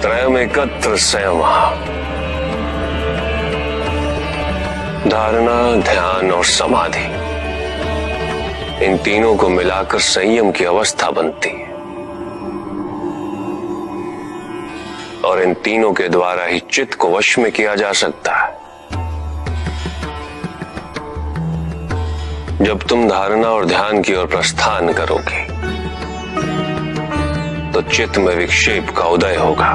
त्रयम एकत्र संयमा, धारणा, ध्यान और समाधि, इन तीनों को मिलाकर संयम की अवस्था बनती है और इन तीनों के द्वारा ही चित्त को वश में किया जा सकता है। जब तुम धारणा और ध्यान की ओर प्रस्थान करोगे तो चित्त में विक्षेप का उदय होगा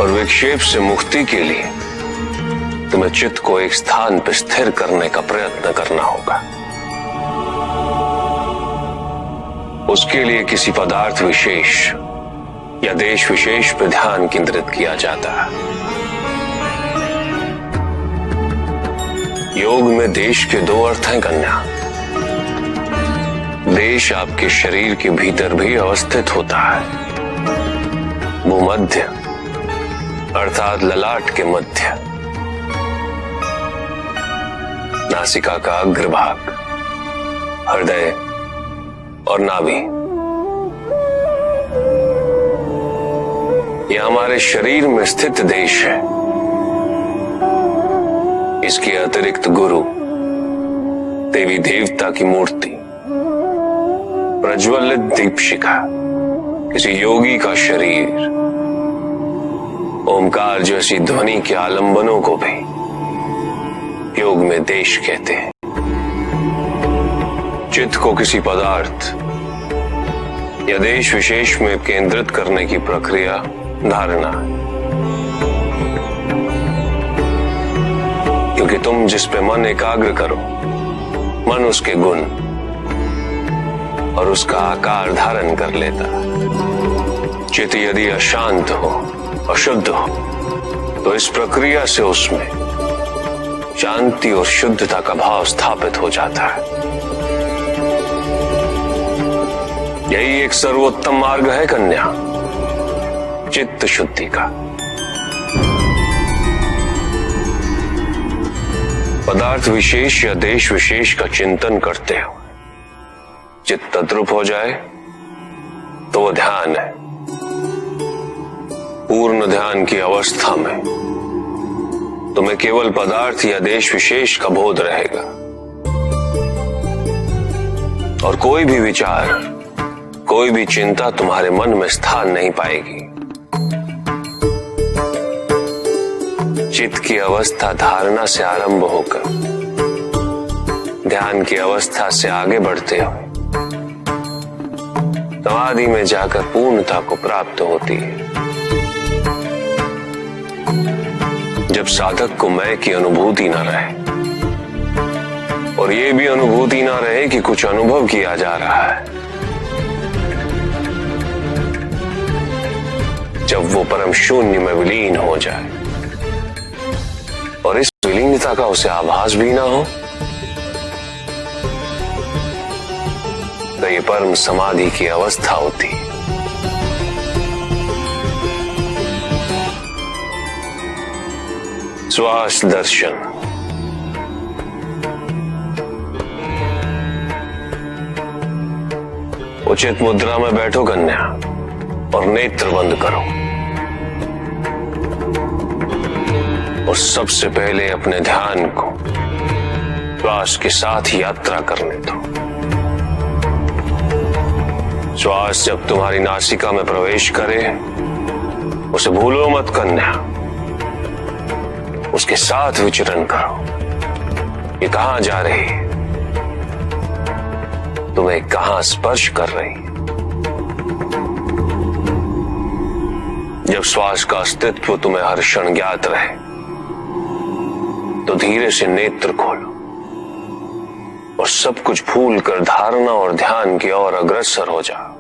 और विक्षेप से मुक्ति के लिए तुम्हें चित्त को एक स्थान पर स्थिर करने का प्रयत्न करना होगा। उसके लिए किसी पदार्थ विशेष या देश विशेष पर ध्यान केंद्रित किया जाता है। योग में देश के दो अर्थ हैं कन्या। देश आपके शरीर के भीतर भी अवस्थित होता है। भूमध्य अर्थात ललाट के मध्य, नासिका का अग्रभाग, हृदय और नाभि, यह हमारे शरीर में स्थित देश है। इसके अतिरिक्त गुरु, देवी देवता की मूर्ति, प्रज्वलित दीपशिखा, किसी योगी का शरीर, ओमकार जैसी ध्वनि के आलंबनों को भी योग में देश कहते हैं। चित्त को किसी पदार्थ या देश विशेष में केंद्रित करने की प्रक्रिया धारणा है। क्योंकि तुम जिस पे मन एकाग्र करो, मन उसके गुण और उसका आकार धारण कर लेता है। चित्त यदि अशांत हो, अशुद्ध हो, तो इस प्रक्रिया से उसमें शांति और शुद्धता का भाव स्थापित हो जाता है। यही एक सर्वोत्तम मार्ग है कन्या, चित्त शुद्धि का। पदार्थ विशेष या देश विशेष का चिंतन करते हो चित्त तद्रुप हो जाए तो वो ध्यान है। पूर्ण ध्यान की अवस्था में तुम्हें केवल पदार्थ या देश विशेष का बोध रहेगा और कोई भी विचार, कोई भी चिंता तुम्हारे मन में स्थान नहीं पाएगी। चित्त की अवस्था धारणा से आरंभ होकर ध्यान की अवस्था से आगे बढ़ते हुए समाधि में जाकर पूर्णता को प्राप्त होती है। जब साधक को मैं की अनुभूति न रहे और ये भी अनुभूति न रहे कि कुछ अनुभव किया जा रहा है, जब वो परम शून्य में विलीन हो जाए और इस विलीनता का उसे आभास भी ना हो, तो ये परम समाधि की अवस्था होती है। श्वास दर्शन। उचित मुद्रा में बैठो कन्या और नेत्र बंद करो और सबसे पहले अपने ध्यान को श्वास के साथ यात्रा करने दो। श्वास जब तुम्हारी नासिका में प्रवेश करे उसे भूलो मत कन्या, उसके साथ विचरण करो। ये कहां जा रही है, तुम्हें कहां स्पर्श कर रही है। जब श्वास का अस्तित्व तुम्हें हर क्षण ज्ञात रहे तो धीरे से नेत्र खोलो और सब कुछ भूल कर धारणा और ध्यान की ओर अग्रसर हो जाओ।